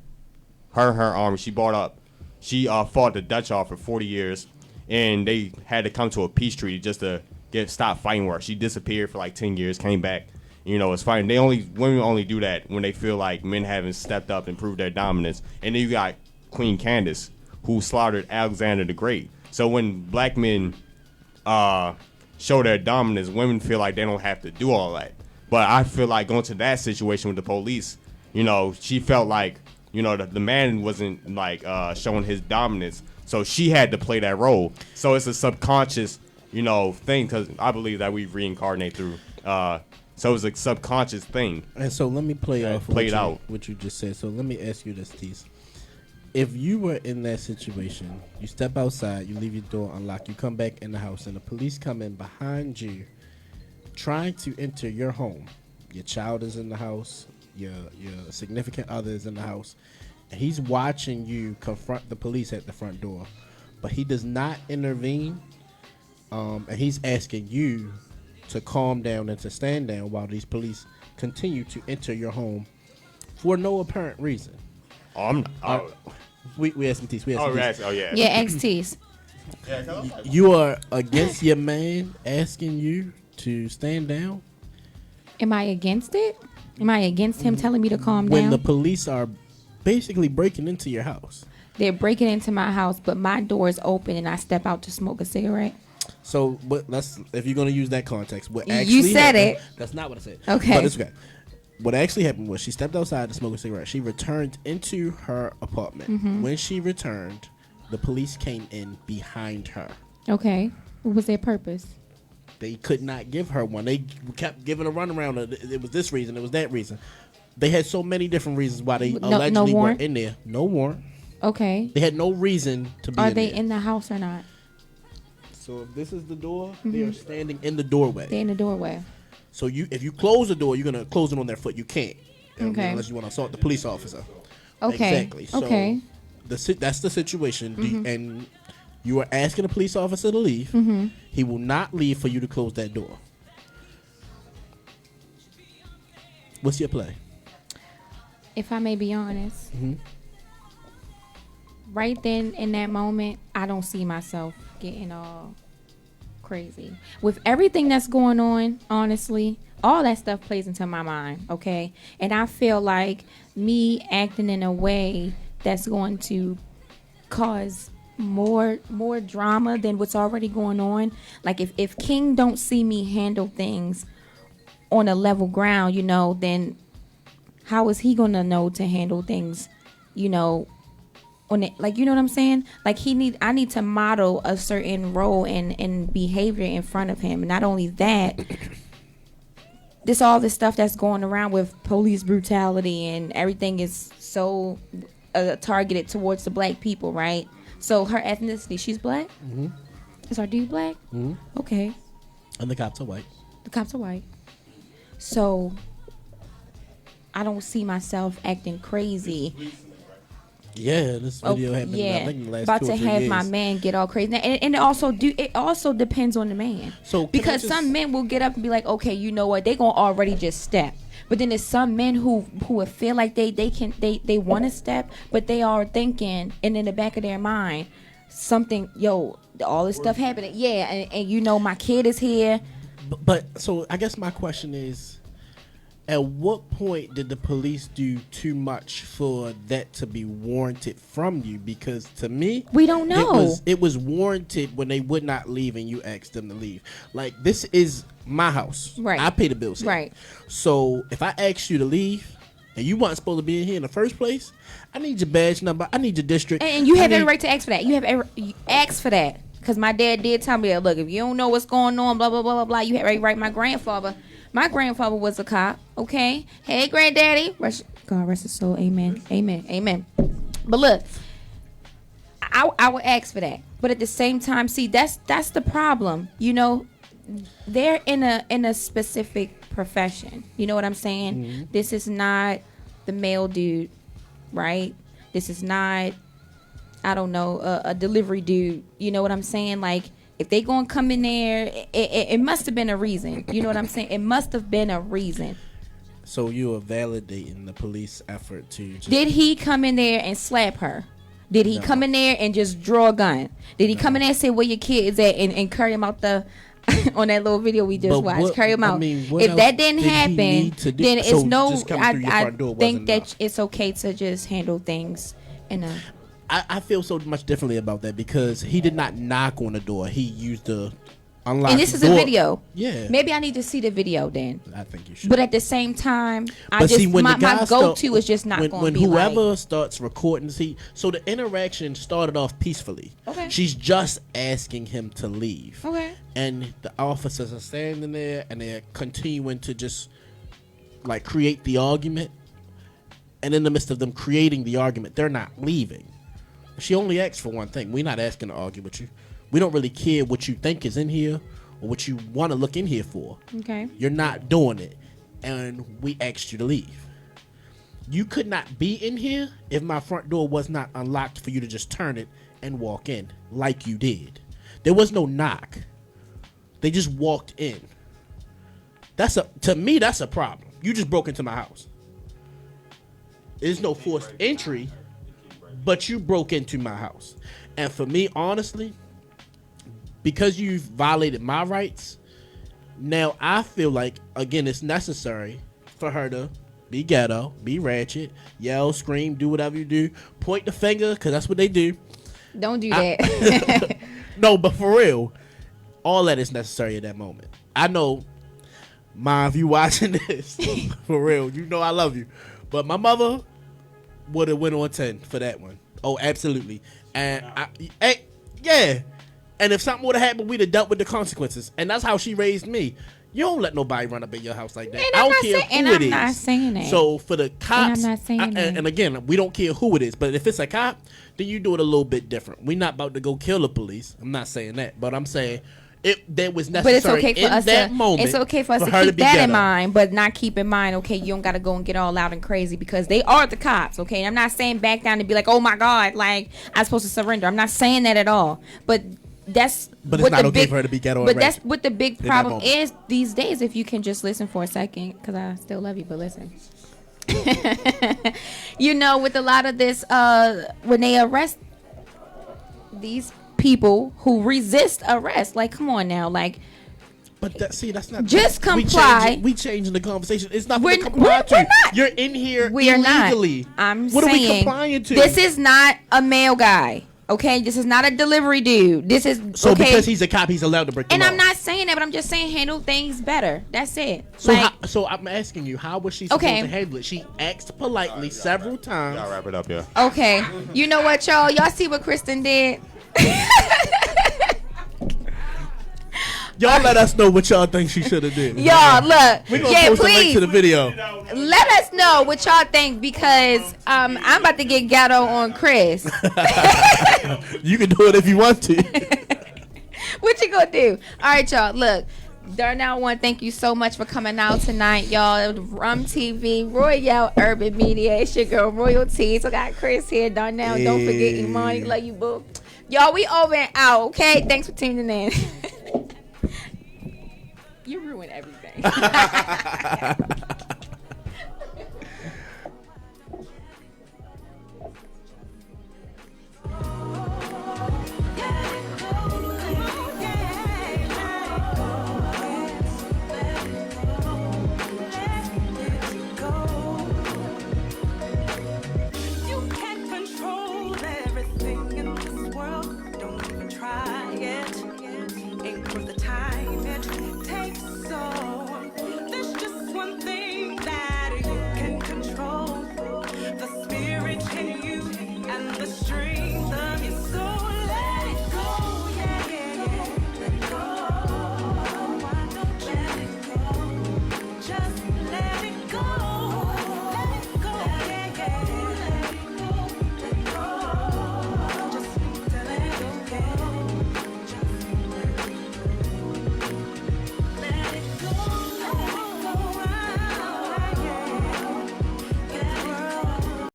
Her army. She fought the Dutch off for 40 years, and they had to come to a peace treaty just to stop fighting her. She disappeared for like 10 years, came back. You know, it's fine. Women only do that when they feel like men haven't stepped up and proved their dominance. And then you got Queen Candace, who slaughtered Alexander the Great. So when black men show their dominance, women feel like they don't have to do all that. But I feel like going to that situation with the police, you know, she felt like, you know, the man wasn't like showing his dominance, so she had to play that role. So it's a subconscious, you know, thing, because I believe that we reincarnate through. So it's a subconscious thing. And so let me play off what you just said. So let me ask you this, Tease. If you were in that situation, you step outside, you leave your door unlocked, you come back in the house, and the police come in behind you, trying to enter your home. Your child is in the house, your significant other is in the house, and he's watching you confront the police at the front door, but he does not intervene. And he's asking you to calm down and to stand down while these police continue to enter your home for no apparent reason. We asked him, Tease. Yeah, ask Tease. You are against your man asking you to stand down? Am I against it? Am I against him telling me to calm down? When the police are basically breaking into your house. They're breaking into my house, but my door is open and I step out to smoke a cigarette. So, but if you're going to use that context, what actually you said happened, it. That's not what I said. Okay. But it's okay. What actually happened was she stepped outside to smoke a cigarette. She returned into her apartment. Mm-hmm. When she returned, the police came in behind her. Okay. What was their purpose? They could not give her one. They kept giving a runaround. It was this reason. It was that reason. They had so many different reasons why they allegedly were in there. No warrant. Okay. They had no reason to be Are in they there. in the house or not? So if this is the door, they are standing in the doorway. They're in the doorway. So if you close the door, you're going to close it on their foot. You can't. Okay. Unless you want to assault the police officer. Okay. Exactly. So okay. That's the situation. And you are asking the police officer to leave. He will not leave for you to close that door. What's your play? If I may be honest, right then in that moment, I don't see myself getting all crazy. With everything that's going on, honestly, all that stuff plays into my mind, okay? And I feel like me acting in a way that's going to cause more drama than what's already going on. Like if King don't see me handle things on a level ground, you know, then how is he gonna know to handle things, you know, on it? Like, you know what I'm saying? Like I need to model a certain role and behavior in front of him. And not only that, all this stuff that's going around with police brutality and everything is so targeted towards the black people, right? So her ethnicity, she's black? Is our dude black? Okay. And the cops are white. The cops are white. So I don't see myself acting crazy. Yeah, this video happened. Yeah, I think in the last about 2 or to 3 have years. my man get all crazy, and it also depends on the man. So because some men will get up and be like, okay, you know what, they gonna already just step. But then there's some men who would feel like they want to step, but they are thinking, and in the back of their mind, something, yo, all this stuff happening. Yeah, and you know my kid is here. But so I guess my question is, At what point did the police do too much for that to be warranted from you? Because to me, We don't know. It was warranted when they would not leave and you asked them to leave. Like, this is my house. Right. I pay the bills here. Right. So if I asked you to leave and you weren't supposed to be in here in the first place, I need your badge number. I need your district. And you have I every need- right to ask for that. You ask for that. Because my dad did tell me that, look, if you don't know what's going on, blah, blah, blah, blah, blah, you have every right. My grandfather was a cop, okay? Hey, granddaddy. God rest his soul. Amen. Amen. Amen. But look, I would ask for that. But at the same time, see, that's the problem. You know, they're in a specific profession. You know what I'm saying? Mm-hmm. This is not the male dude, right? This is not, I don't know, a delivery dude. You know what I'm saying? Like, if they gonna come in there, it must have been a reason. You know what I'm saying? It must have been a reason. So you are validating the police effort to just... Did he come in there and slap her? Did he come in there and just draw a gun? Did he come in there and say where your kid is at and carry him out the on that little video we just But watched? what- Carry him I out. mean, what if else that didn't did he happen, need to do? then it's So no. just coming through your I front door think wasn't that enough. it's okay to just handle things in a. I feel so much differently about that because he did not knock on the door. He used the unlock. And this is door. a video. Yeah. Maybe I need to see the video then. I think you should. But at the same time, But see, when my the guy go-to is just not when going to be whoever like. starts recording, so the interaction started off peacefully. Okay. She's just asking him to leave. Okay. And the officers are standing there and they're continuing to just like create the argument. And in the midst of them creating the argument, they're not leaving. She only asked for one thing. We're not asking to argue with you. We don't really care what you think is in here or what you want to look in here for. Okay. You're not doing it. And we asked you to leave. You could not be in here if my front door was not unlocked for you to just turn it and walk in like you did. There was no knock. They just walked in. To me, that's a problem. You just broke into my house. There's no forced entry, but you broke into my house. And for me, honestly, because you've violated my rights, now I feel like, again, it's necessary for her to be ghetto, be ratchet, yell, scream, do whatever you do, point the finger, because that's what they do. Don't do that. No, but for real, all that is necessary at that moment. I know, Mom, if you watching this, for real, you know I love you. But my mother would have went on 10 for that one. Oh, absolutely. And yeah. And if something would have happened, we'd have dealt with the consequences. And that's how she raised me. You don't let nobody run up in your house like that. And I I'm don't not care saying- who and it I'm is. not saying that. So for the cops, And I'm not saying that. and again, we don't care who it is. But if it's a cop, then you do it a little bit different. We're not about to go kill the police. I'm not saying that, but I'm saying that was But necessary. it's okay for in us that to. moment. It's okay for us to her keep be that in ghetto. mind, but not keep in mind. Okay, you don't got to go and get all loud and crazy because they are the cops. Okay, I'm not saying back down and be like, oh my God, like I'm supposed to surrender. I'm not saying that at all. But that's. But it's what not the okay big, for her to be ghetto and But that's ratchet what the big that problem moment. is these days. If you can just listen for a second, because I still love you, but listen. You know, with a lot of this, when they arrest these people who resist arrest, like, come on now, like. But that's not. Just comply. We changing the conversation. It's not We're- to comply to. we're not. You're in here We are illegally. not. I'm what saying are we complying to? this is not a male guy. Okay, this is not a delivery dude. This is so okay. because he's a cop, he's allowed to break the And law. I'm not saying that, but I'm just saying handle things better. That's it. So, Like, so I'm asking you, how was she supposed Okay. to handle it? She asked politely several times. Y'all wrap it up, yeah. okay, you know what, y'all? Y'all see what Kristen did? Y'all let us know what y'all think she should have did. Y'all, look. We're gonna Yeah, post a link please to the video. let us know what y'all think because I'm about to get ghetto on Chris. You can do it if you want to. What you gonna do? All right, y'all. Look, Darnell, one, thank you so much for coming out tonight, y'all. Rum TV, Royale Urban Media. It's your girl Royalties. I got Chris here. Darnell, don't forget Imani. Love you, boo. Y'all, we over and out. Okay, thanks for tuning in. You ruin everything.